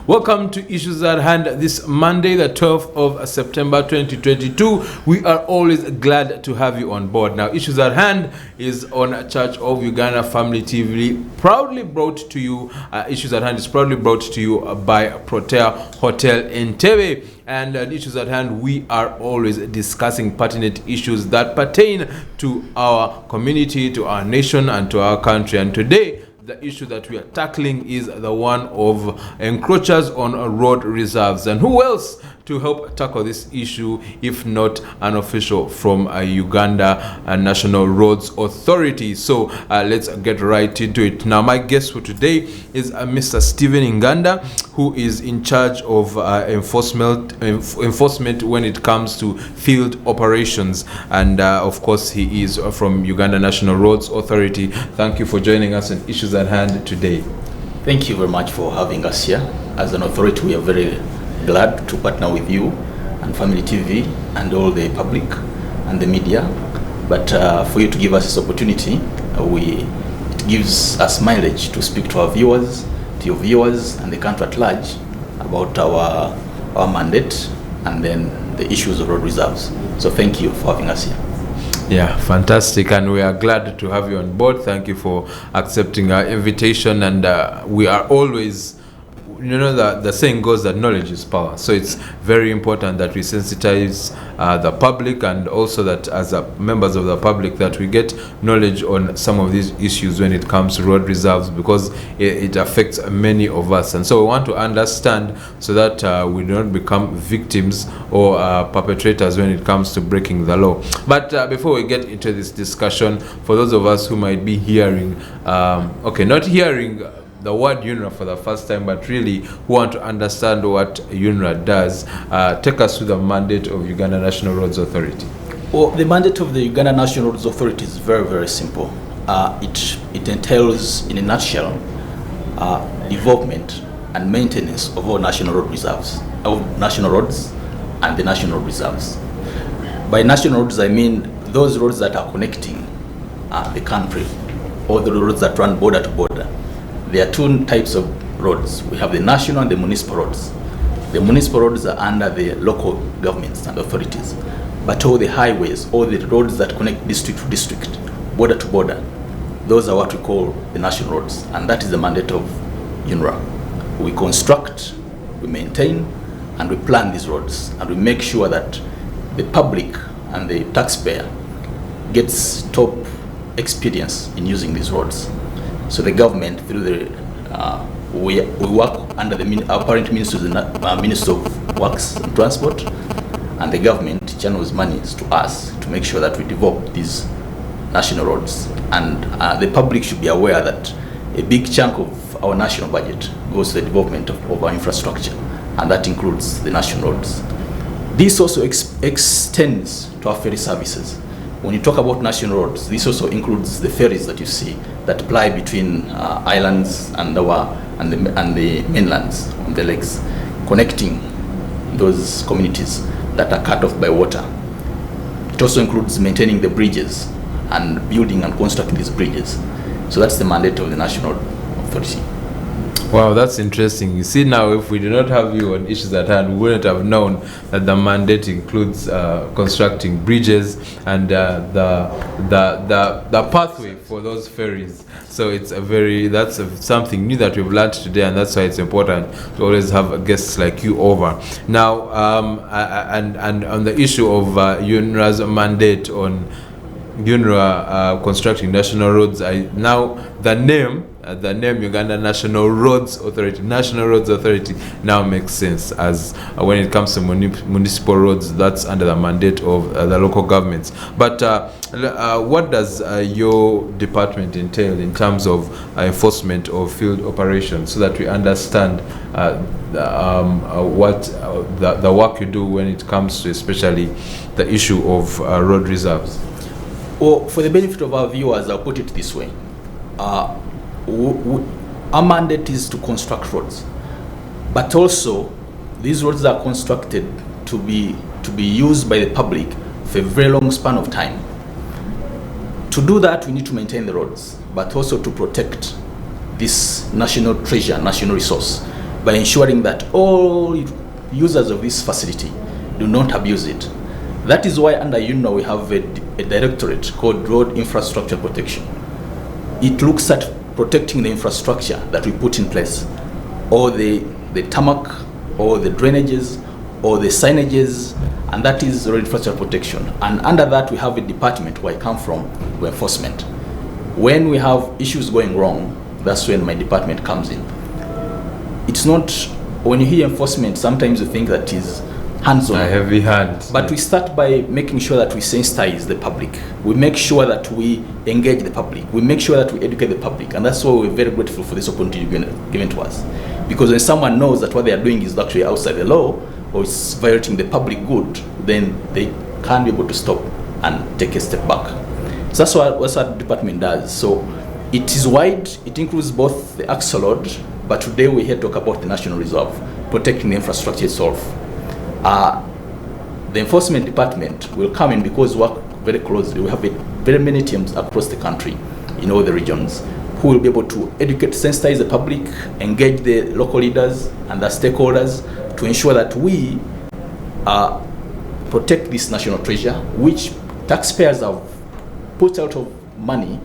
Welcome to Issues at Hand this Monday, the 12th of September 2022. We are always glad to have you on board. Now, Issues at Hand is on Church of Uganda Family TV, proudly brought to you. Issues at Hand is proudly brought to you by Protea Hotel in Entebbe. And Issues at Hand, we are always discussing pertinent issues that pertain to our community, to our nation, and to our country. And today, the issue that we are tackling is the one of encroachers on road reserves. And who else to help tackle this issue if not an official from Uganda National Roads Authority? So let's get right into it. Now, my guest for today is Mr. Stephen Nganda, who is in charge of enforcement when it comes to field operations. And of course, he is from Uganda National Roads Authority. Thank you for joining us on Issues at Hand today. Thank you very much for having us here. As an authority, we are very glad to partner with you and Family TV and all the public and the media. But for you to give us this opportunity, it gives us mileage to speak to our viewers, to your viewers and the country at large about our mandate and then the issues of road reserves. So thank you for having us here. Yeah, fantastic, and we are glad to have you on board. Thank you for accepting our invitation, and we are always, the saying goes that knowledge is power. So it's very important that we sensitize the public, and also that as members of the public that we get knowledge on some of these issues when it comes to road reserves, because it affects many of us. And so we want to understand so that we do not become victims or perpetrators when it comes to breaking the law. But before we get into this discussion, for those of us who might be hearing, not hearing the word UNRA for the first time, but really who want to understand what UNRA does, take us to the mandate of Uganda National Roads Authority. Well, the mandate of the Uganda National Roads Authority is very, very simple. It entails, in a nutshell, development and maintenance of all national road reserves, of national roads and the national reserves. By national roads, I mean those roads that are connecting the country, or the roads that run border to border. There are two types of roads. We have the national and the municipal roads. The municipal roads are under the local governments and authorities. But all the highways, all the roads that connect district to district, border to border, those are what we call the national roads. And that is the mandate of UNRA. We construct, we maintain, and we plan these roads. And we make sure that the public and the taxpayer gets top experience in using these roads. So the government, through we work under our parent ministry, the Ministry of Works and Transport, and the government channels monies to us to make sure that we develop these national roads. And the public should be aware that a big chunk of our national budget goes to the development of our infrastructure, and that includes the national roads. This also extends to our ferry services. When you talk about national roads, this also includes the ferries that you see that ply between islands and the mainlands on the lakes, connecting those communities that are cut off by water. It also includes maintaining the bridges and building and constructing these bridges. So that's the mandate of the National Authority. Wow, that's interesting. You see, now if we do not have you on Issues at Hand, we wouldn't have known that the mandate includes constructing bridges and the pathway for those ferries. So it's something new that we've learned today, and that's why it's important to always have guests like you over. Now, and on the issue of UNRA's mandate on UNRA constructing national roads, the name Uganda National Roads Authority, National Roads Authority, now makes sense, as when it comes to municipal roads, that's under the mandate of the local governments. But what does your department entail in terms of enforcement of field operations, so that we understand what the work you do when it comes to especially the issue of road reserves? Well, for the benefit of our viewers, I'll put it this way. Our mandate is to construct roads, but also these roads are constructed to be used by the public for a very long span of time. To do that, we need to maintain the roads, but also to protect this national treasure, national resource. by ensuring that all users of this facility do not abuse it. That is why under UNO we have a directorate called Road Infrastructure Protection. It looks at protecting the infrastructure that we put in place, or the tarmac, or the drainages, or the signages, and that is road infrastructure protection. And under that we have a department where I come from, for enforcement. When we have issues going wrong, that's when my department comes in. It's not, when you hear enforcement, sometimes you think that is hands-on. A heavy hand. But we start by making sure that we sensitize the public. We make sure that we engage the public. We make sure that we educate the public. And that's why we're very grateful for this opportunity given to us. Because when someone knows that what they are doing is actually outside the law, or it's violating the public good, then they can't be able to stop and take a step back. So that's what the department does. So it is wide, it includes both the Axle Road, but today we're here to talk about the National Reserve, protecting the infrastructure itself. The enforcement department will come in because we work very closely. We have very many teams across the country, in all the regions, who will be able to educate, sensitize the public, engage the local leaders and the stakeholders to ensure that we protect this national treasure, which taxpayers have put out of money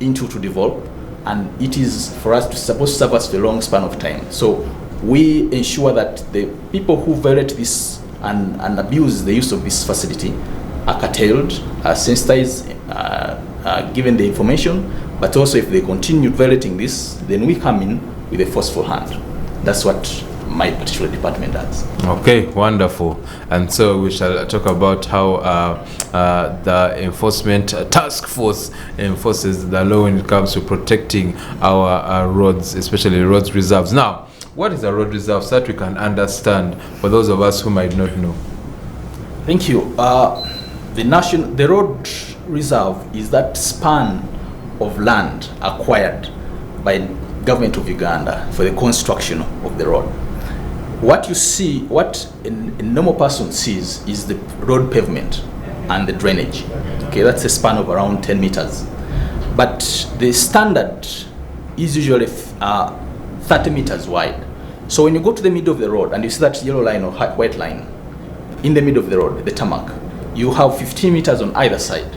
into to develop, and it is for us to supposed to serve us for a long span of time. So we ensure that the people who violate this and abuse the use of this facility are curtailed, are sensitized, given the information, but also if they continue violating this, then we come in with a forceful hand. That's what my particular department does. Okay, wonderful. And so we shall talk about how the enforcement task force enforces the law when it comes to protecting our roads, especially roads reserves. Now, what is a road reserve, so that we can understand for those of us who might not know? Thank you. The road reserve is that span of land acquired by government of Uganda for the construction of the road. What you see, what a normal person sees, is the road pavement and the drainage. Okay, that's a span of around 10 meters. But the standard is usually 30 meters wide. So when you go to the middle of the road and you see that yellow line or white line in the middle of the road, the tarmac, you have 15 meters on either side.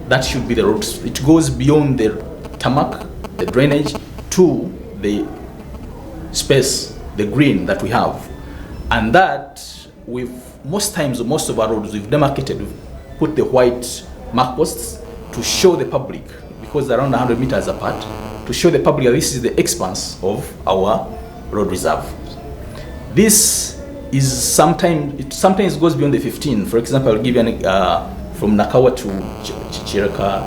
That should be the road. It goes beyond the tarmac, the drainage, to the space, the green that we have. And that, most of our roads, we've demarcated, we've put the white mark posts to show the public, because they're around 100 meters apart, to show the public that this is the expanse of our road reserve. This is sometimes goes beyond the 15. For example, I'll give you from Nakawa to Chiraka,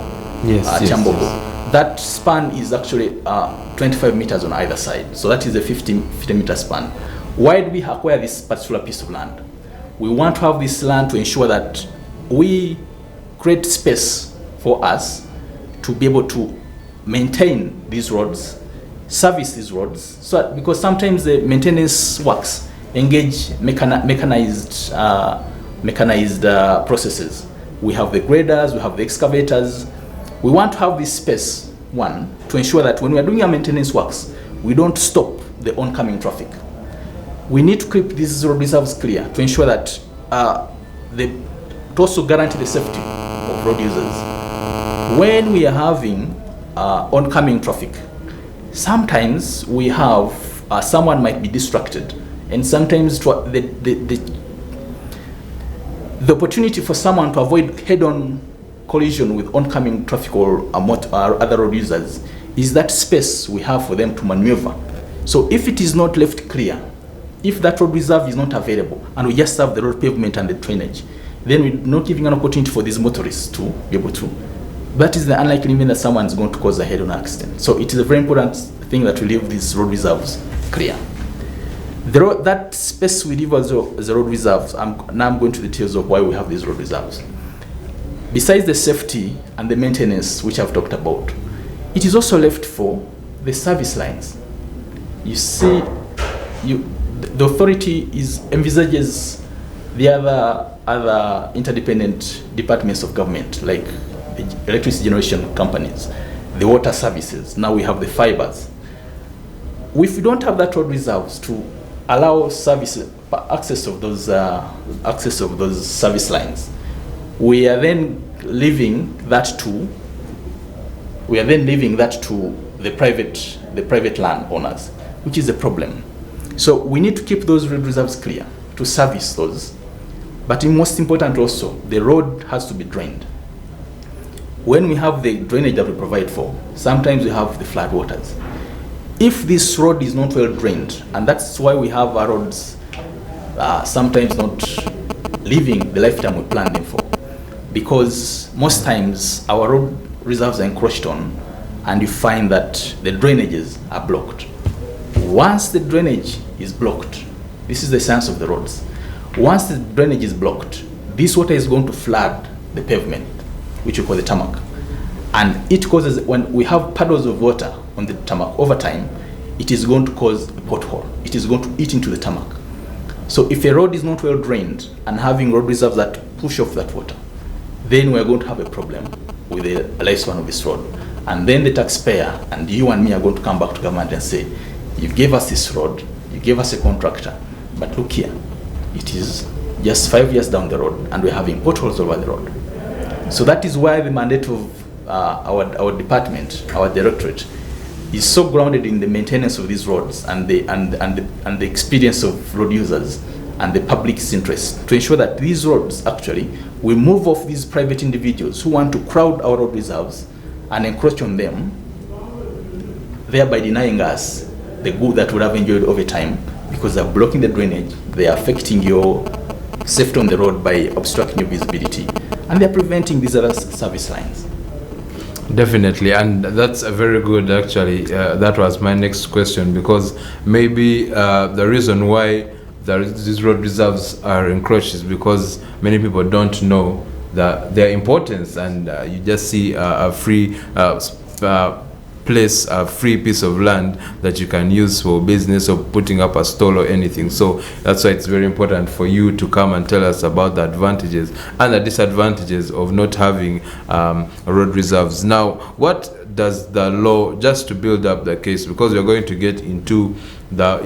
Chambogo. Yes. That span is actually 25 meters on either side. So that is a 50 meter span. Why do we acquire this particular piece of land? We want to have this land to ensure that we create space for us to be able to maintain these roads, service these roads, so because sometimes the maintenance works engage mechanized processes. We have the graders, we have the excavators. We want to have this space, one, to ensure that when we are doing our maintenance works, we don't stop the oncoming traffic. We need to keep these road reserves clear to ensure that to also guarantee the safety of road users. When we are having oncoming traffic, sometimes we have someone might be distracted, and sometimes the opportunity for someone to avoid head-on collision with oncoming traffic or other road users is that space we have for them to maneuver. So if it is not left clear, if that road reserve is not available, and we just have the road pavement and the drainage, then we're not giving an opportunity for these motorists to be able to. That is the unlikely event that someone is going to cause a head-on accident. So it is a very important thing that we leave these road reserves clear. That space we leave as the road reserves, now I'm going to the details of why we have these road reserves. Besides the safety and the maintenance, which I've talked about, it is also left for the service lines. You see, the authority envisages the other interdependent departments of government, like electricity generation companies, the water services. Now we have the fibers. if we don't have that road reserves to allow access of those service lines, we are then leaving that to the private landowners, which is a problem. So we need to keep those road reserves clear to service those. But most important also, the road has to be drained. When we have the drainage that we provide for, sometimes we have the flood waters. If this road is not well drained, and that's why we have our roads sometimes not living the lifetime we planned them for, because most times our road reserves are encroached on, and you find that the drainages are blocked. Once the drainage is blocked, this is the science of the roads. Once the drainage is blocked, this water is going to flood the pavement, which we call the tarmac. And it causes, when we have puddles of water on the tarmac over time, it is going to cause a pothole. It is going to eat into the tarmac. So if a road is not well drained and having road reserves that push off that water, then we're going to have a problem with the lifespan of this road. And then the taxpayer and you and me are going to come back to government and say, you gave us this road, you gave us a contractor, but look here, it is just 5 years down the road and we're having potholes over the road. So that is why the mandate of our department, our directorate, is so grounded in the maintenance of these roads and the experience of road users and the public's interest, to ensure that these roads actually will move off these private individuals who want to crowd our road reserves and encroach on them, thereby denying us the good that we have enjoyed over time, because they're blocking the drainage, they are affecting your safety on the road by obstructing your visibility, and they're preventing these other service lines. Definitely, and that's a very good, actually. That was my next question, because maybe the reason why these road reserves are encroached is because many people don't know their importance, and you just see a free place, a free piece of land that you can use for business or putting up a stall or anything. So that's why it's very important for you to come and tell us about the advantages and the disadvantages of not having road reserves. Now, what does the law, just to build up the case, because we're going to get into the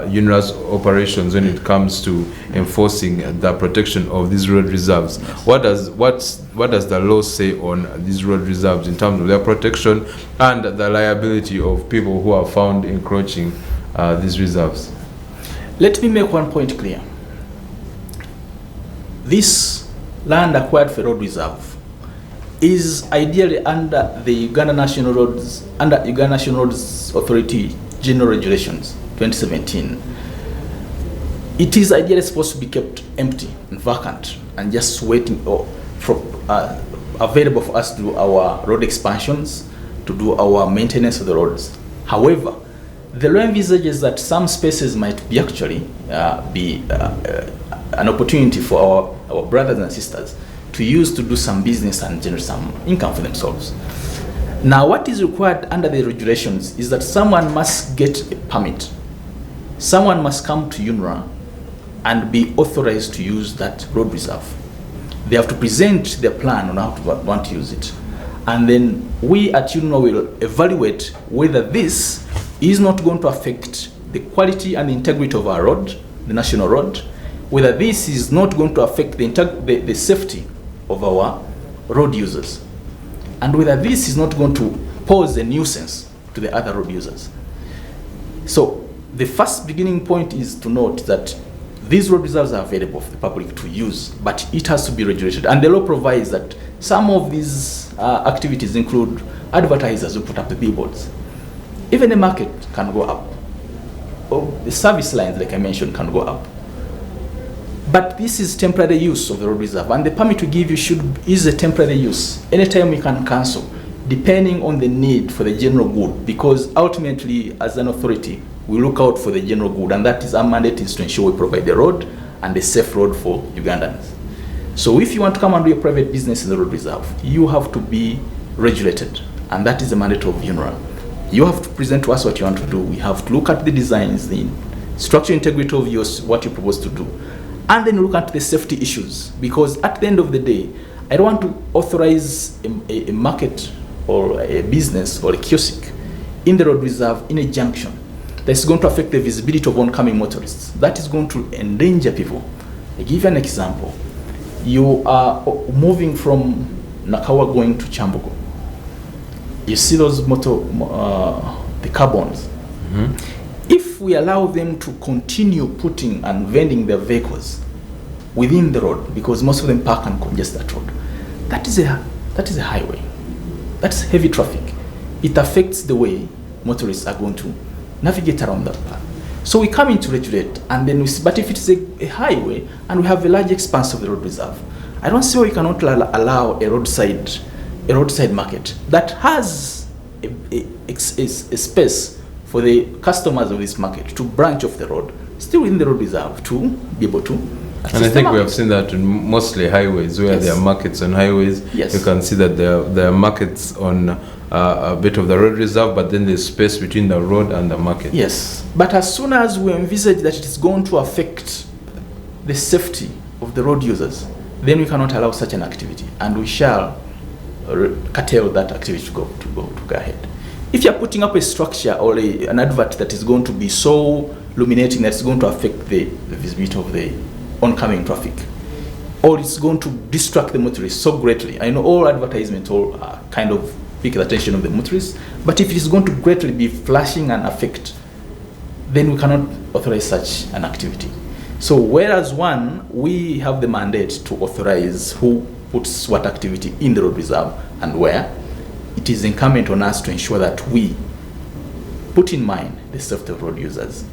UNRWA's operations when it comes to enforcing the protection of these road reserves. What does the law say on these road reserves in terms of their protection and the liability of people who are found encroaching these reserves? Let me make one point clear. This land acquired for road reserve is ideally under the Uganda National Roads Authority General Regulations 2017. It is ideally supposed to be kept empty and vacant and just waiting available for us to do our road expansions, to do our maintenance of the roads. However, the law envisages that some spaces might be actually be an opportunity for our brothers and sisters to use to do some business and generate some income for themselves. Now, what is required under the regulations is that someone must get a permit. Someone must come to UNRWA and be authorized to use that road reserve. They have to present their plan on how to want to use it. And then we at UNRWA will evaluate whether this is not going to affect the quality and the integrity of our road, the national road, whether this is not going to affect the safety of our road users, and whether this is not going to pose a nuisance to the other road users. So the first beginning point is to note that these road reserves are available for the public to use, but it has to be regulated. And the law provides that some of these activities include advertisers who put up the billboards. Even the market can go up, or the service lines, like I mentioned, can go up. But this is temporary use of the road reserve, and the permit we give you is a temporary use. Anytime we can cancel, depending on the need for the general good, because ultimately, as an authority, we look out for the general good, and that is our mandate, is to ensure we provide the road and a safe road for Ugandans. So if you want to come and do a private business in the road reserve, you have to be regulated, and that is the mandate of UNRWA. You have to present to us what you want to do. We have to look at the designs, the structural integrity of what you propose to do, and then look at the safety issues, because at the end of the day, I don't want to authorize a market or a business or a kiosk in the road reserve in a junction, that's going to affect the visibility of oncoming motorists. That is going to endanger people. I give you an example. You are moving from Nakawa going to Chambogo. You see those the carbons. If we allow them to continue putting and vending their vehicles within the road, because most of them park and congest that road, that is a highway. That's heavy traffic. It affects the way motorists are going to navigate around that path. So we come in to regulate, and then we see, but if it's a highway and we have a large expanse of the road reserve, I don't see why we cannot allow a roadside market that has a space for the customers of this market to branch off the road, still in the road reserve, to be able to. And I think we have seen that in mostly highways, where there are markets on highways. Yes. You can see that there are markets on a bit of the road reserve, but then there's space between the road and the market. Yes, but as soon as we envisage that it is going to affect the safety of the road users, then we cannot allow such an activity, and we shall curtail that activity to go ahead. If you are putting up a structure or an advert that is going to be so illuminating that it's going to affect the visibility of the oncoming traffic, or it's going to distract the motorists so greatly. I know all advertisements all kind of pick the attention of the motorists, but if it is going to greatly be flashing and affect, then we cannot authorize such an activity. So whereas we have the mandate to authorize who puts what activity in the road reserve and where, it is incumbent on us to ensure that we put in mind the safety of road users.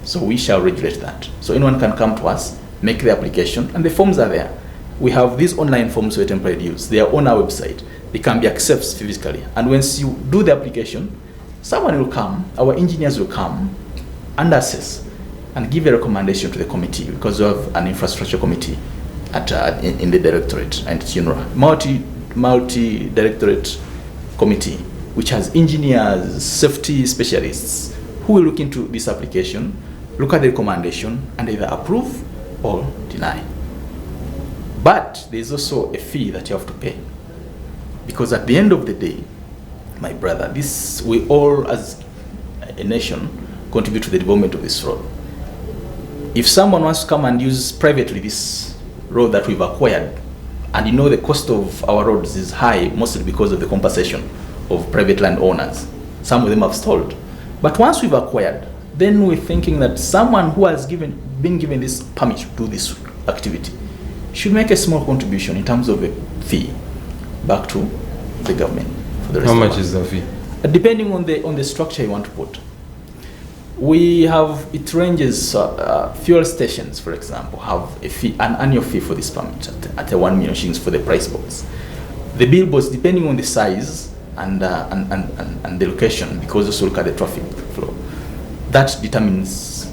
So we shall regulate that. So anyone can come to us, make the application, and the forms are there. We have these online forms for temporary use. They are on our website. They can be accessed physically. And once you do the application, someone will come, our engineers will come and assess and give a recommendation to the committee, because we have an infrastructure committee in the directorate, and it's multi-directorate committee, which has engineers, safety specialists, who will look into this application, look at the recommendation, and either approve or deny. But there's also a fee that you have to pay, because at the end of the day, my brother, we all as a nation contribute to the development of this road. If someone wants to come and use privately this road that we've acquired, and you know the cost of our roads is high, mostly because of the compensation of private landowners. Some of them have stalled. But once we've acquired, then we're thinking that someone who has been given this permit to do this activity should make a small contribution in terms of a fee back to the government for the rest. How much is the fee? Depending on the structure you want to put. It ranges. Fuel stations, for example, have a fee, an annual fee for this permit at 1 million shillings for the price box. The billboards, depending on the size and the location, because also look at the traffic flow, that determines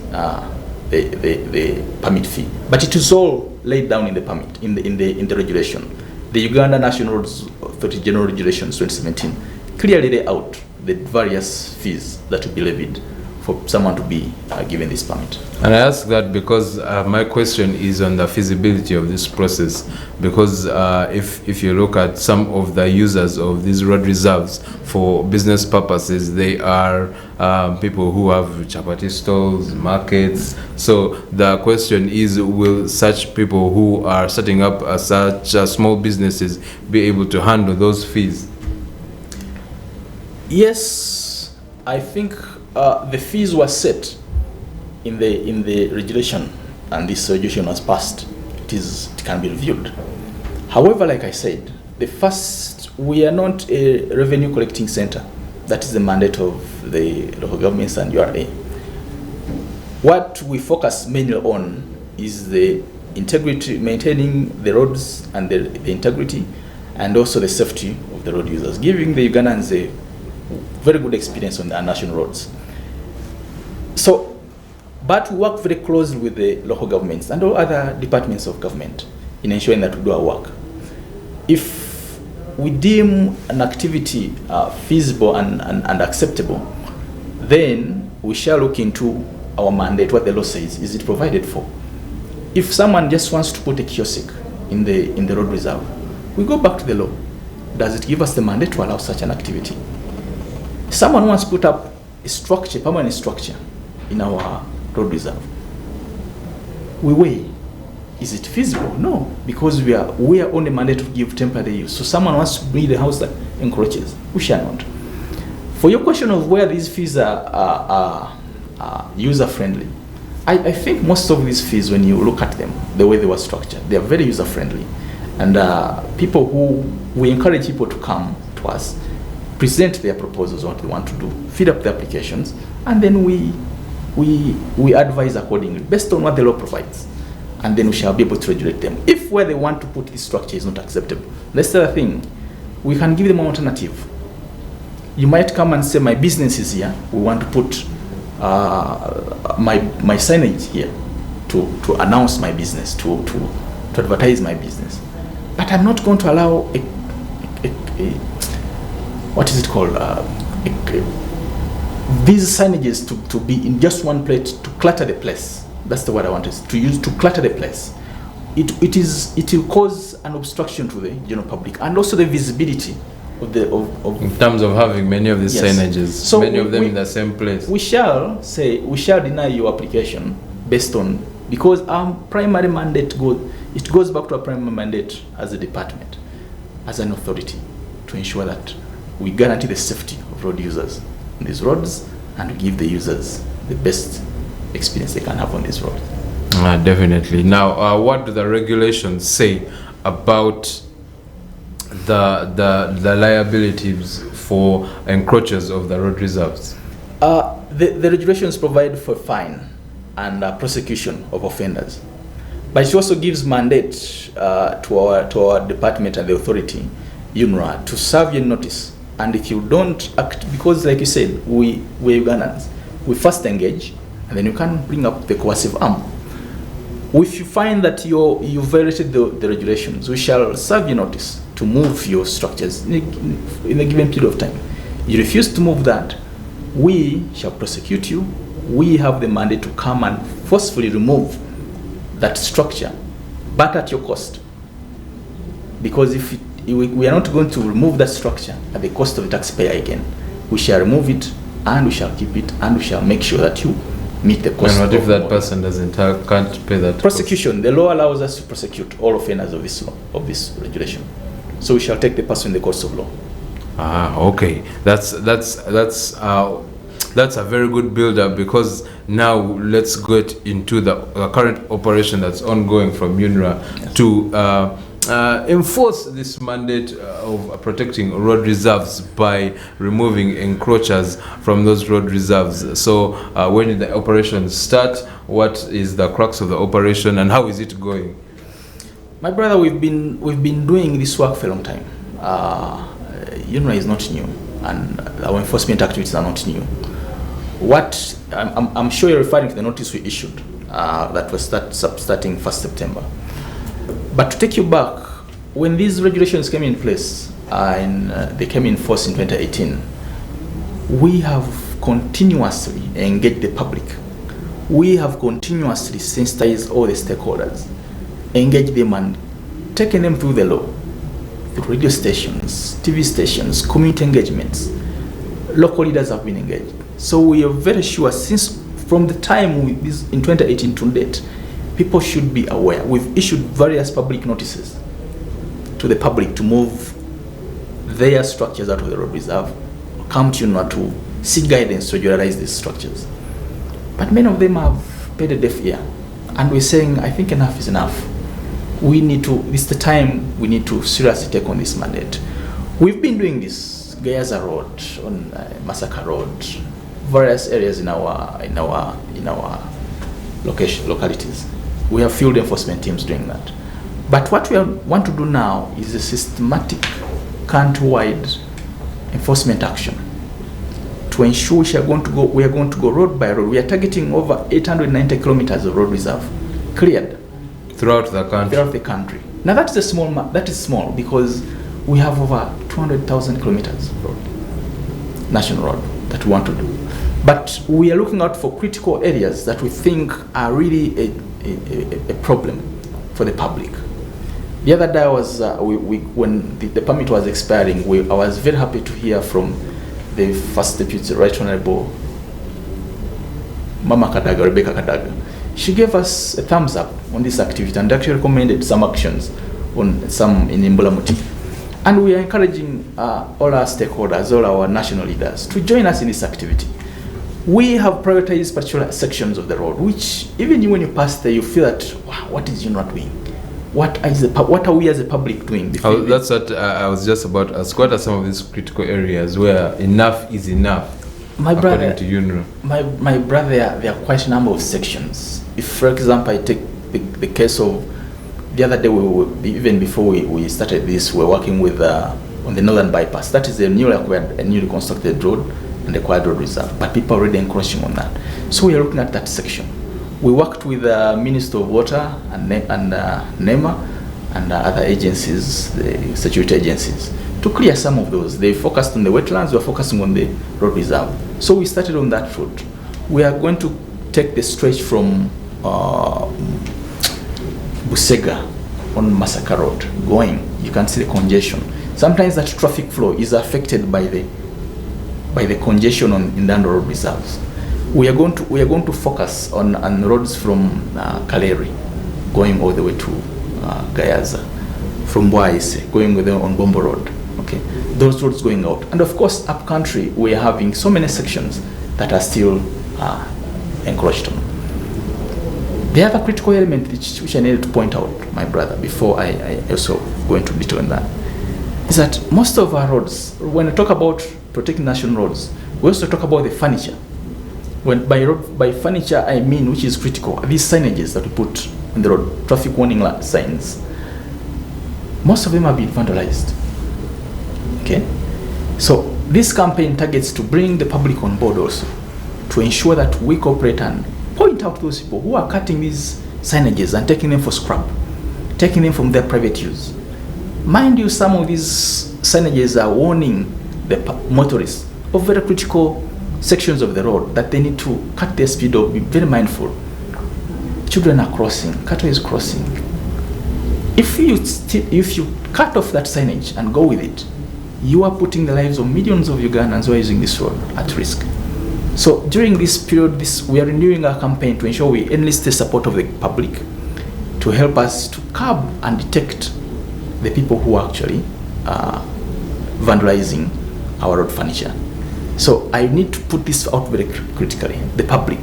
the permit fee. But it is all laid down in the permit, in the regulation. The Uganda National Roads Authority General Regulations 2017 clearly lay out the various fees that will be levied for someone to be given this permit. And I ask that because my question is on the feasibility of this process, because if you look at some of the users of these road reserves for business purposes, they are people who have chapati stalls, markets. So the question is, will such people who are setting up such small businesses be able to handle those fees? Yes, I think the fees were set in the regulation, and this regulation was passed. It can be reviewed. However, like I said, we are not a revenue collecting center. That is the mandate of the local governments and URA. What we focus mainly on is the integrity, maintaining the roads and the integrity, and also the safety of the road users, giving the Ugandans a very good experience on our national roads. So, but we work very closely with the local governments and all other departments of government in ensuring that we do our work. If we deem an activity feasible and acceptable, then we shall look into our mandate, what the law says. Is it provided for? If someone just wants to put a kiosk in the road reserve, we go back to the law. Does it give us the mandate to allow such an activity? Someone wants to put up a structure, permanent structure, in our road reserve. We weigh, is it feasible? No, because we are only mandated to give temporary use. So someone wants to build a house that encroaches, we shall not. For your question of where these fees are user-friendly, I think most of these fees, when you look at them, the way they were structured, they are very user-friendly. And we encourage people to come to us, present their proposals, what they want to do, fill up the applications, and then we advise accordingly, based on what the law provides. And then we shall be able to regulate them. If where they want to put this structure is not acceptable, that's the other thing, we can give them an alternative. You might come and say, my business is here, we want to put my signage here to announce my business, to advertise my business. But I'm not going to allow what is it called? These signages to be in just one place, to clutter the place. That's the word I want to use, to clutter the place. It will cause an obstruction to the general public and also the visibility of in terms of having many of these signages, so many of them in the same place. We shall deny your application based on, because our primary mandate goes back to our primary mandate as a department, as an authority, to ensure that we guarantee the safety of road users on these roads and give the users the best experience they can have on these roads. Definitely. Now, what do the regulations say about the liabilities for encroachers of the road reserves? The regulations provide for fine and prosecution of offenders, but it also gives mandate to our department and the authority, UNRWA, to serve you notice. And if you don't act, because like you said, we're Ugandans, we first engage, and then you can bring up the coercive arm. If you find that you violated the regulations, we shall serve you notice to move your structures in a given period of time. You refuse to move that, we shall prosecute you. We have the mandate to come and forcefully remove that structure, but at your cost. Because if we are not going to remove that structure at the cost of the taxpayer again, we shall remove it and we shall keep it and we shall make sure that you meet the cost. And what if that person can't pay that prosecution cost? The law allows us to prosecute all offenders of this law, of this regulation. So we shall take the person in the courts of law. Okay. That's a very good build-up, because now let's get into the current operation that's ongoing from UNRWA to enforce this mandate of protecting road reserves by removing encroachers from those road reserves. So when did the operation start? What is the crux of the operation, and how is it going? My brother, we've been doing this work for a long time. UNRWA is not new, and our enforcement activities are not new. What I'm sure you're referring to the notice we issued that was starting 1st September. But to take you back, when these regulations came in place, they came in force in 2018, we have continuously engaged the public. We have continuously sensitized all the stakeholders, engaged them and taken them through the law, the radio stations, TV stations, community engagements. Local leaders have been engaged. So we are very sure, since from the time in 2018 to date, people should be aware. We've issued various public notices to the public to move their structures out of the road reserve, come to UNRWA to seek guidance to regularize these structures. But many of them have paid a deaf ear, and we're saying, I think enough is enough. It's the time we need to seriously take on this mandate. We've been doing this, Gayaza Road, on Masaka Road, various areas in our localities. We have field enforcement teams doing that. But what we want to do now is a systematic countrywide enforcement action to ensure we are going to go road by road. We are targeting over 890 kilometers of road reserve cleared throughout the country. Now that is small because we have over 200,000 kilometers of road, national road, that we want to do. But we are looking out for critical areas that we think are really a problem for the public. The other day was when the permit was expiring, I was very happy to hear from the First Deputy Right Honorable Mama Kadaga, Rebecca Kadaga. She gave us a thumbs up on this activity and actually recommended some actions on some in Mbulamuti. And we are encouraging all our stakeholders, all our national leaders to join us in this activity. We have prioritized particular sections of the road, which even when you pass there, you feel that, wow, what is UNRWA doing? What are we as a public doing? That's what I was just about to ask. What are some of these critical areas where enough is enough? My brother, to UNRWA? My brother, there are quite a number of sections. If, for example, I take the case of the other day, even before we started this, we were working with on the northern bypass. That is a newly constructed road and acquired road reserve, but people are already encroaching on that. So we are looking at that section. We worked with the Minister of Water and NEMA and other agencies, the security agencies, to clear some of those. They focused on the wetlands, we are focusing on the road reserve. So we started on that route. We are going to take the stretch from Busega on Masaka Road going. You can see the congestion. Sometimes that traffic flow is affected by the congestion on Nganda road reserves. We are going to focus on roads from Kaleri going all the way to Gayaza, from Bwaise going with them on Bombo Road. Okay, those roads going out, and of course up country we are having so many sections that are still encroached on. The other critical element which I needed to point out, my brother, before I also go into detail on that, is that most of our roads, when we talk about protecting national roads, we also talk about the furniture. When by furniture I mean, which is critical, these signages that we put on the road, traffic warning signs. Most of them have been vandalized. Okay, so this campaign targets to bring the public on board also, to ensure that we cooperate and point out those people who are cutting these signages and taking them for scrap, taking them from their private use. Mind you, some of these signages are warning the motorists of very critical sections of the road that they need to cut their speed or be very mindful. Children are crossing, cattle is crossing. If you cut off that signage and go with it, you are putting the lives of millions of Ugandans who are using this road at risk. So during this period, we are renewing our campaign to ensure we enlist the support of the public to help us to curb and detect the people who are actually vandalizing our road furniture. So I need to put this out very critically. The public,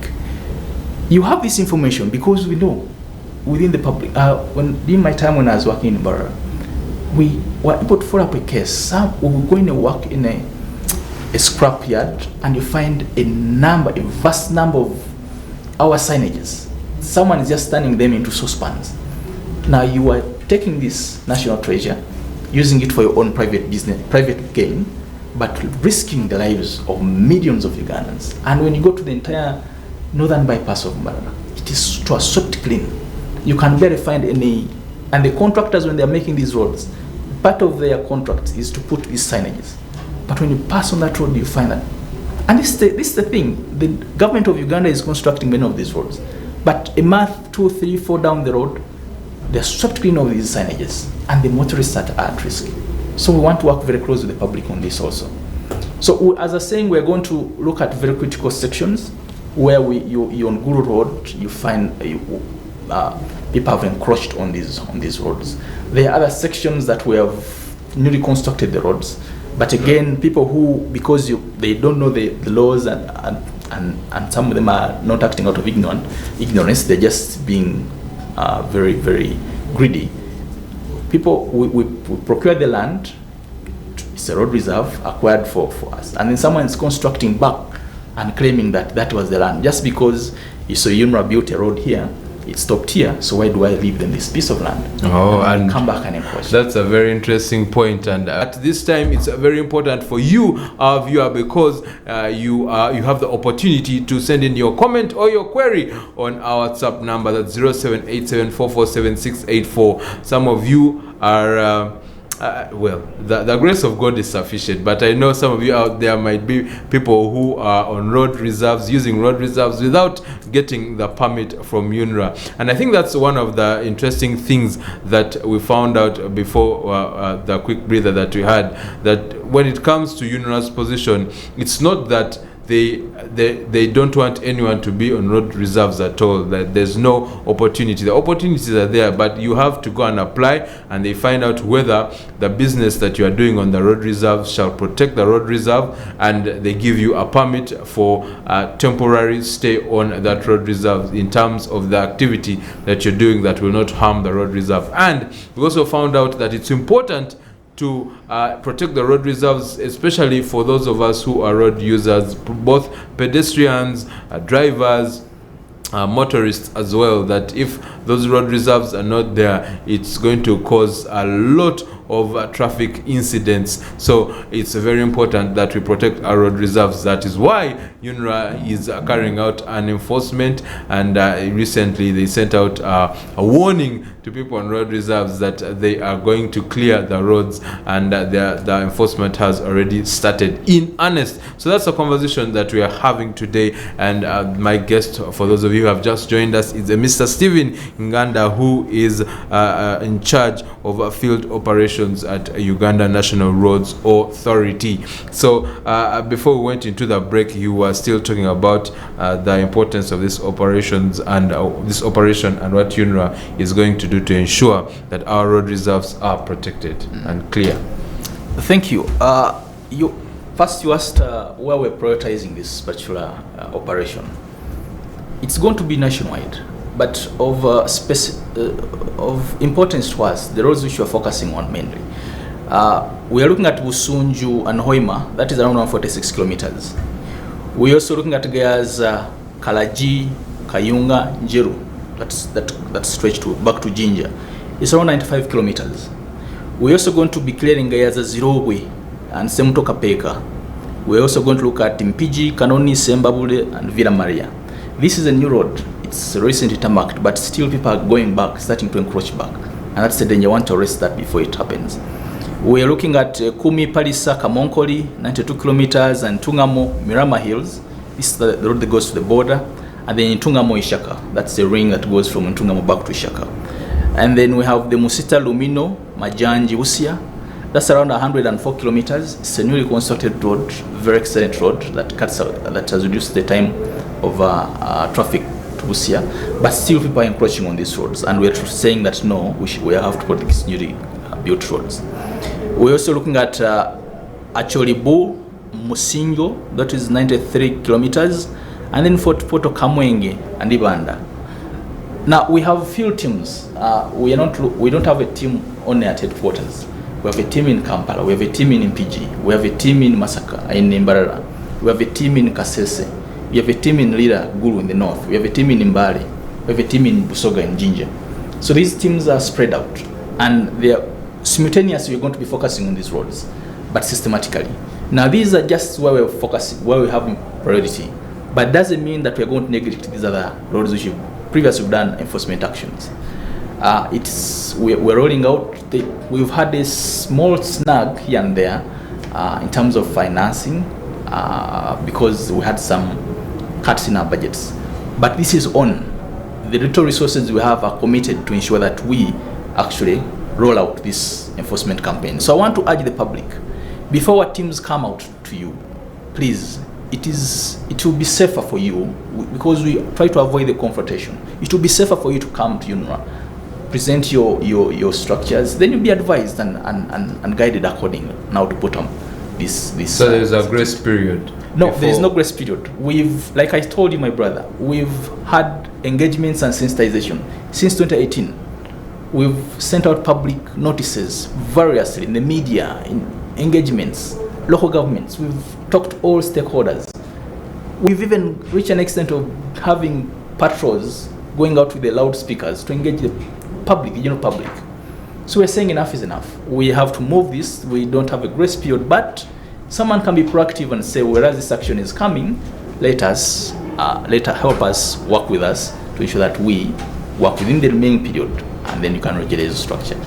you have this information because we know within the public. In my time when I was working in Barra, we were able to follow up a case. We were going to work in a scrap yard, and you find a vast number of our signages. Someone is just turning them into saucepans. Now you are taking this national treasure, using it for your own private business, private gain, but risking the lives of millions of Ugandans. And when you go to the entire northern bypass of Mbarara, it is swept clean. You can barely find any. And the contractors, when they are making these roads, part of their contract is to put these signages. But when you pass on that road, you find that. And this is the thing. The government of Uganda is constructing many of these roads. But a month, 2, 3, 4 down the road, they're swept clean of these signages. And the motorists are at risk. So we want to work very close with the public on this also. So as I was saying, we're going to look at very critical sections where you're on Guru Road, you find people have encroached on these roads. There are other sections that we have newly constructed the roads. But again, people who, because they don't know the laws and some of them are not acting out of ignorance, they're just being very, very greedy. People, we procure the land, it's a road reserve acquired for us, and then someone is constructing back and claiming that was the land just because you saw UNRWA built a road here, it stopped here, so why do I leave them this piece of land? And come back and encroach? That's a very interesting point, and at this time it's very important for you, our viewer, because you have the opportunity to send in your comment or your query on our WhatsApp number, that's 0787447684. Some of you are the grace of God is sufficient, but I know some of you out there might be people who are on road reserves, using road reserves without getting the permit from UNRWA. And I think that's one of the interesting things that we found out before the quick breather that we had, that when it comes to UNRWA's position, it's not that they don't want anyone to be on road reserves at all. That there's no opportunity. The opportunities are there, but you have to go and apply, and they find out whether the business that you are doing on the road reserve shall protect the road reserve, and they give you a permit for a temporary stay on that road reserve in terms of the activity that you're doing that will not harm the road reserve. And we also found out that it's important to protect the road reserves, especially for those of us who are road users, both pedestrians, drivers, motorists as well, that if those road reserves are not there, it's going to cause a lot of traffic incidents. So it's very important that we protect our road reserves. That is why UNRA is carrying out an enforcement, and recently they sent out a warning to people on road reserves that they are going to clear the roads, and the enforcement has already started in earnest. So that's a conversation that we are having today, and my guest, for those of you who have just joined us, is Mr. Stephen Nganda, who is in charge of field operations at Uganda National Roads Authority. So before we went into the break, you were still talking about the importance of this operations and this operation, and what UNRA is going to do to ensure that our road reserves are protected and clear. Thank you. You asked where we're prioritizing this particular operation. It's going to be nationwide, but of importance to us, the roads which we're focusing on mainly. We are looking at Busunju and Hoima, that is around 146 kilometers. We're also looking at Gayaza, Kalaji, Kayunga, Njeru, that stretch back to Jinja. It's around 95 kilometers. We're also going to be clearing Gayaza Zirobwe and Semto Kapeka. We're also going to look at Mpiji, Kanoni, Sembabule, and Villa Maria. This is a new road. It's recently tarmacked, but still people are going back, starting to encroach back. And that's the danger. You want to arrest that before it happens. We're looking at Kumi, Palisa, Kamonkoli, 92 kilometers, and Tungamo, Mirama Hills. This is the road that goes to the border. And then in Tungamo, Ishaka. That's the ring that goes from Tungamo back to Ishaka. And then we have the Musita, Lumino, Majanji, Usia. That's around 104 kilometers. It's a newly constructed road, very excellent road that has reduced the time of traffic to Usia. But still people are encroaching on these roads. And we're saying that no, we have to protect these newly built roads. We're also looking at Acholibu, Musingo, that is 93 kilometers. And then Fort Poto Kamwenge and Ibanda. Now we have field teams. We don't have a team only at headquarters. We have a team in Kampala. We have a team in Mpiji. We have a team in Masaka, in Mbarara. We have a team in Kasese. We have a team in Lira, Gulu in the north. We have a team in Mbali. We have a team in Busoga and Jinja. So these teams are spread out, and they are simultaneously. We're going to be focusing on these roads, but systematically. Now these are just where we're focusing, where we have priority. But doesn't mean that we're going to neglect these other roads which we've previously done enforcement actions. We're rolling out. We've had a small snag here and there in terms of financing because we had some cuts in our budgets. But this is on. The little resources we have are committed to ensure that we actually roll out this enforcement campaign. So I want to urge the public, before our teams come out to you, please, it will be safer for you, because we try to avoid the confrontation. It will be safer for you to come to UNRA, present your structures, then you'll be advised and guided accordingly now to put on this. So there's a grace period? No, there is no grace period. Like I told you, my brother, we've had engagements and sensitization since 2018. We've sent out public notices variously in the media, in engagements, local governments. We've talked to all stakeholders. We've even reached an extent of having patrols going out with the loudspeakers to engage the public, the general public. So we're saying enough is enough. We have to move this. We don't have a grace period, but someone can be proactive and say, whereas this action is coming, let help us, work with us to ensure that we work within the remaining period, and then you can regulate the structure.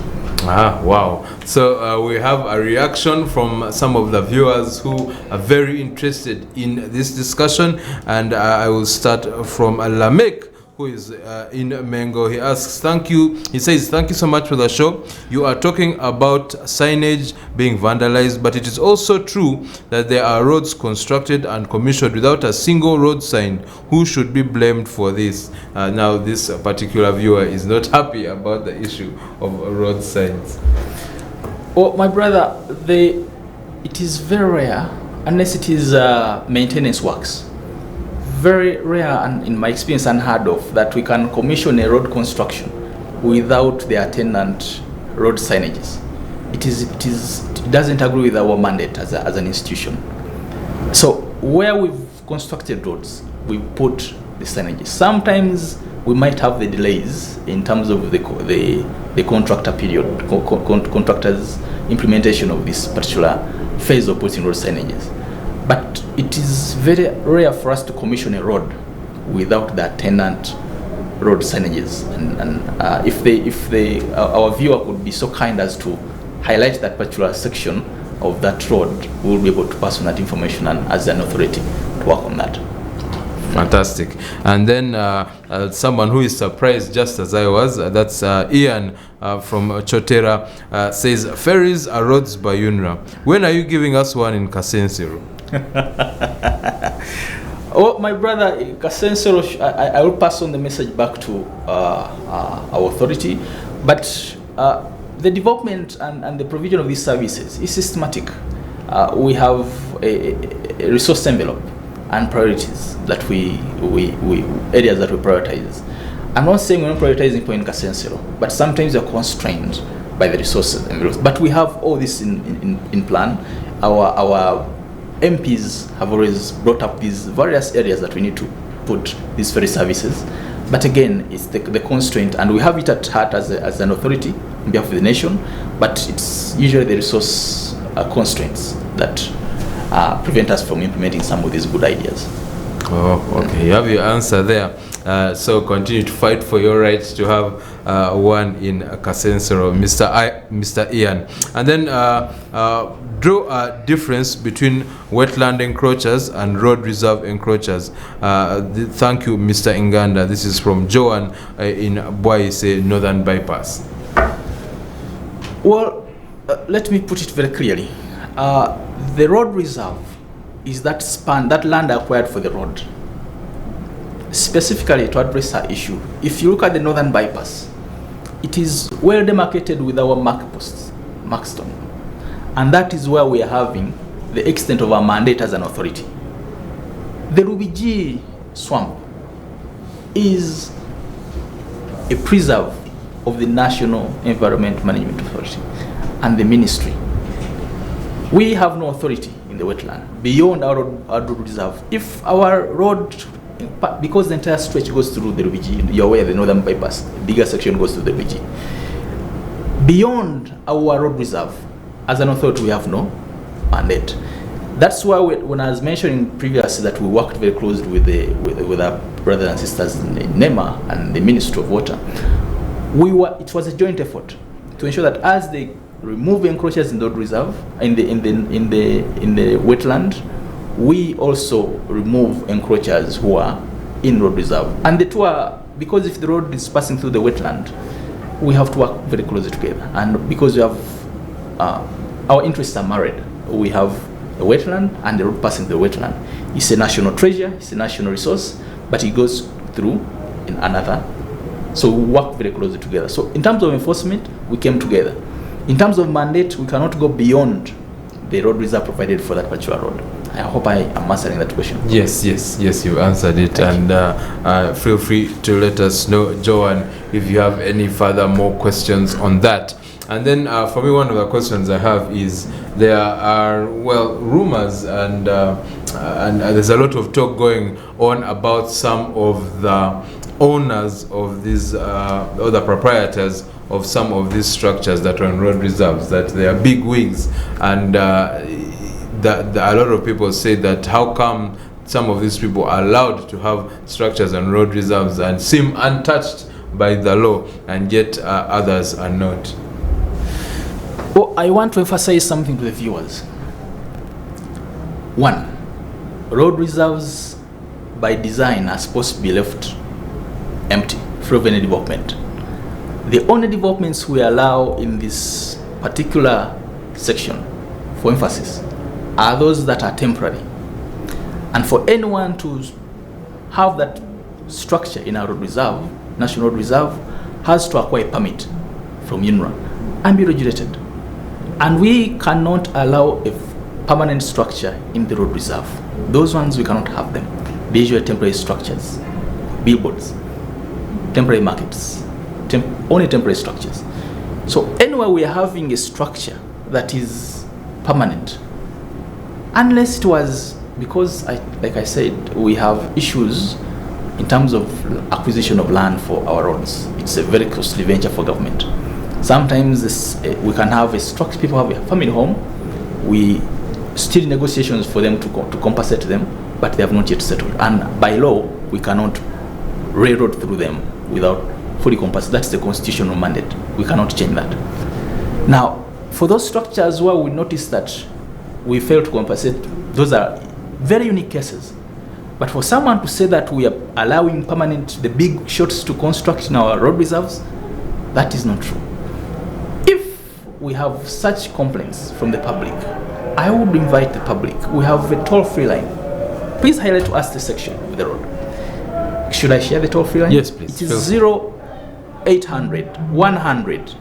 Wow. So we have a reaction from some of the viewers who are very interested in this discussion, and I will start from Lamek, who is in Mengo. He asks, thank you. He says, thank you so much for the show. You are talking about signage being vandalized, but it is also true that there are roads constructed and commissioned without a single road sign. Who should be blamed for this? Now, this particular viewer is not happy about the issue of road signs. Well, my brother, it is very rare, unless it is maintenance works. Very rare, and in my experience unheard of, that we can commission a road construction without the attendant road signages. It doesn't agree with our mandate as an institution. So where we've constructed roads, we put the signages. Sometimes we might have the delays in terms of the contractor period, contractor's implementation of this particular phase of putting road signages. But it is very rare for us to commission a road without the attendant road signages. And if our viewer could be so kind as to highlight that particular section of that road, we'll be able to pass on that information and as an authority to work on that. Fantastic. And then someone who is surprised just as I was, that's Ian from Chotera, says, ferries are roads by UNRA. When are you giving us one in Kasensiro? Oh, my brother, Kasensiro, I will pass on the message back to our authority. But the development and the provision of these services is systematic. We have a resource envelope and priorities that areas that we prioritize. I'm not saying we're not prioritizing for Kasensiro, but sometimes we're constrained by the resources envelopes. But we have all this in plan. Our MPs have always brought up these various areas that we need to put these ferry services. But again, it's the constraint, and we have it at heart as an authority on behalf of the nation, but it's usually the resource constraints that prevent us from implementing some of these good ideas. Oh, okay. You have your answer there. So continue to fight for your right to have one in Kasensiro, Mr. Ian. And then draw a difference between wetland encroachers and road reserve encroachers. Thank you, Mr. Nganda. This is from Joan in Boise Northern Bypass. Well, let me put it very clearly. The road reserve is that span, that land acquired for the road. Specifically to address our issue, if you look at the Northern Bypass, it is well demarcated with our mark posts, markstone. And that is where we are having the extent of our mandate as an authority. The Rubiji swamp is a preserve of the National Environment Management Authority and the ministry. We have no authority in the wetland beyond our road reserve. If our road, because the entire stretch goes through the Rubiji, you're aware the Northern Bypass, the bigger section goes through the Rubiji. Beyond our road reserve, as an authority, we have no mandate. That's why when I was mentioning previously that we worked very closely with our brothers and sisters in NEMA and the Ministry of Water, it was a joint effort to ensure that as they remove encroachers in the road reserve, in the wetland, we also remove encroachers who are in road reserve. And the two are, because if the road is passing through the wetland, we have to work very closely together. And because we have our interests are married. We have a wetland and the road passing through the wetland. It's a national treasure, it's a national resource, but it goes through in another. So we work very closely together. So in terms of enforcement, we came together. In terms of mandate, we cannot go beyond the road reserve provided for that particular road. I hope I am answering that question. Yes, you answered it. Thank and feel free to let us know, Joanne, if you have any further more questions on that. And then for me, one of the questions I have is there are, rumors and there's a lot of talk going on about some of the owners of these, or the proprietors of some of these structures that are on road reserves, that they are big wigs. And a lot of people say that how come some of these people are allowed to have structures on road reserves and seem untouched by the law, and yet others are not? Well, I want to emphasize something to the viewers. One, road reserves by design are supposed to be left empty, free of any development. The only developments we allow in this particular section, for emphasis, are those that are temporary. And for anyone to have that structure in our road reserve, National Road Reserve, has to acquire a permit from UNRA and be regulated. And we cannot allow a permanent structure in the road reserve. Those ones we cannot have them. They usually temporary structures, billboards, temporary markets, only temporary structures. So anywhere we are having a structure that is permanent, unless it was because, like I said, we have issues in terms of acquisition of land for our roads. It's a very costly venture for government. Sometimes we can have a structure, people have a family home, we still in negotiations for them to compensate them, but they have not yet settled. And by law, we cannot railroad through them without fully compensating. That's the constitutional mandate. We cannot change that. Now, for those structures where we notice that we fail to compensate, those are very unique cases. But for someone to say that we are allowing the big shots to construct in our road reserves, that is not true. If we have such complaints from the public, I would invite the public. We have a toll-free line. Please highlight to us the section of the road. Should I share the toll-free line? Yes, please. It is 0800 100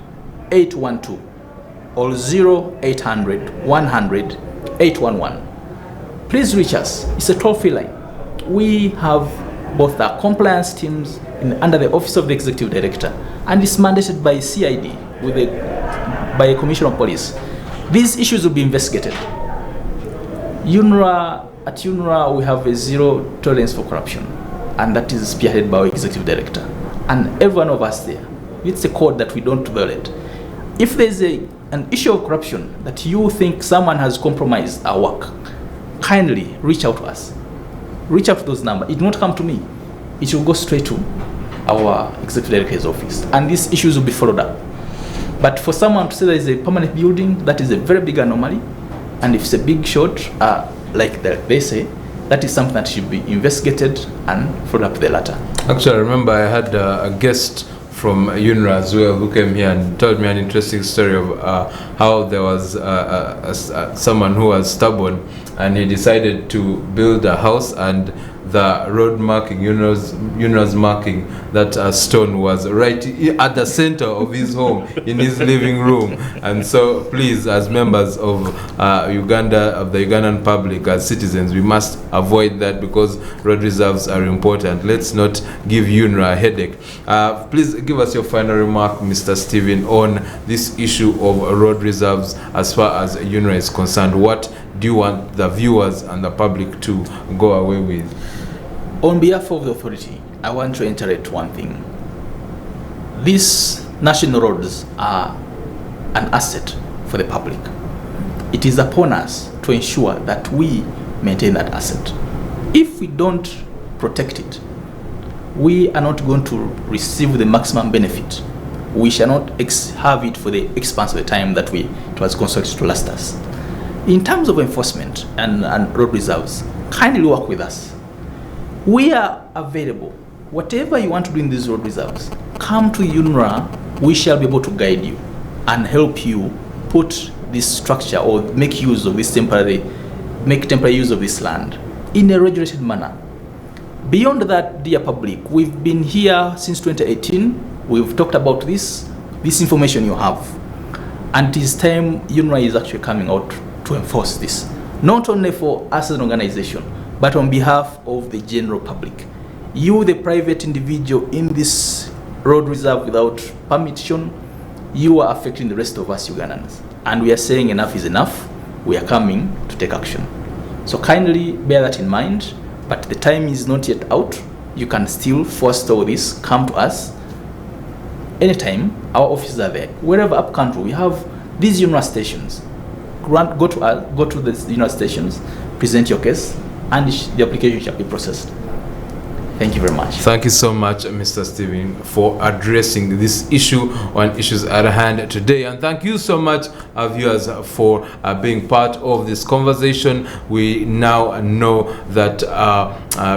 812 or 0800 100 811. Please reach us. It's a toll-free line. We have both our compliance teams under the Office of the Executive Director, and it's mandated by CID by a Commissioner of Police. These issues will be investigated. At UNRA, we have a zero tolerance for corruption, and that is spearheaded by our Executive Director. And every one of us there, it's a code that we don't violate. If there's an issue of corruption that you think someone has compromised our work, kindly reach out to us. Reach out to those numbers. It will not come to me. It will go straight to our Executive Director's office, and these issues will be followed up. But for someone to say there is a permanent building, that is a very big anomaly. And if it's a big shot, like they say, that is something that should be investigated and followed up to the latter. Actually, I remember I had a guest from UNRA as well who came here and told me an interesting story of how there was someone who was stubborn, and he decided to build a house, and the road marking, UNRA's marking, that stone was right at the center of his home, in his living room. And so please, as members of Uganda, of the Ugandan public, as citizens, we must avoid that, because road reserves are important. Let's not give UNRA a headache. Please give us your final remark, Mr. Stephen, on this issue of road reserves as far as UNRA is concerned. What do you want the viewers and the public to go away with? On behalf of the authority, I want to reiterate one thing. These national roads are an asset for the public. It is upon us to ensure that we maintain that asset. If we don't protect it, we are not going to receive the maximum benefit. We shall not have it for the expanse of the time that it was constructed to last us. In terms of enforcement and road reserves, kindly work with us. We are available. Whatever you want to do in these road reserves, come to UNRA. We shall be able to guide you and help you put this structure or make use of this temporary use of this land in a regulated manner. Beyond that, dear public, we've been here since 2018. We've talked about this information you have. And it is time UNRA is actually coming out to enforce this. Not only for us as an organization, but on behalf of the general public. You, the private individual in this road reserve without permission, you are affecting the rest of us Ugandans. And we are saying enough is enough. We are coming to take action. So kindly bear that in mind, but the time is not yet out. You can still forestall this. Come to us anytime. Our offices are there. Wherever up country, we have these UNRA stations. Go to the UNRA stations, present your case, and the application shall be processed. Thank you very much. Thank you so much, Mr. Stephen, for addressing this issue on Issues at Hand today. And thank you so much, viewers, for being part of this conversation. We now know that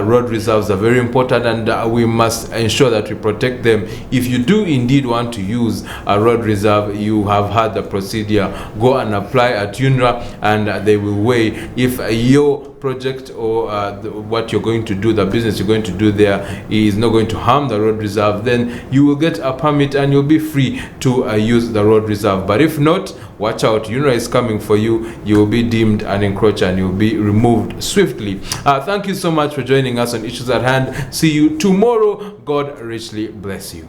road reserves are very important, and we must ensure that we protect them. If you do indeed want to use a road reserve, you have had the procedure, go and apply at UNRA, and they will weigh if your project or what you're going to do, the business you're going to do there, is not going to harm the road reserve, then you will get a permit and you'll be free to use the road reserve. But if not, watch out, UNRA is coming for you. You will be deemed an encroacher and you'll be removed swiftly. Thank you so much for joining us on Issues at Hand. See you tomorrow. God richly bless you.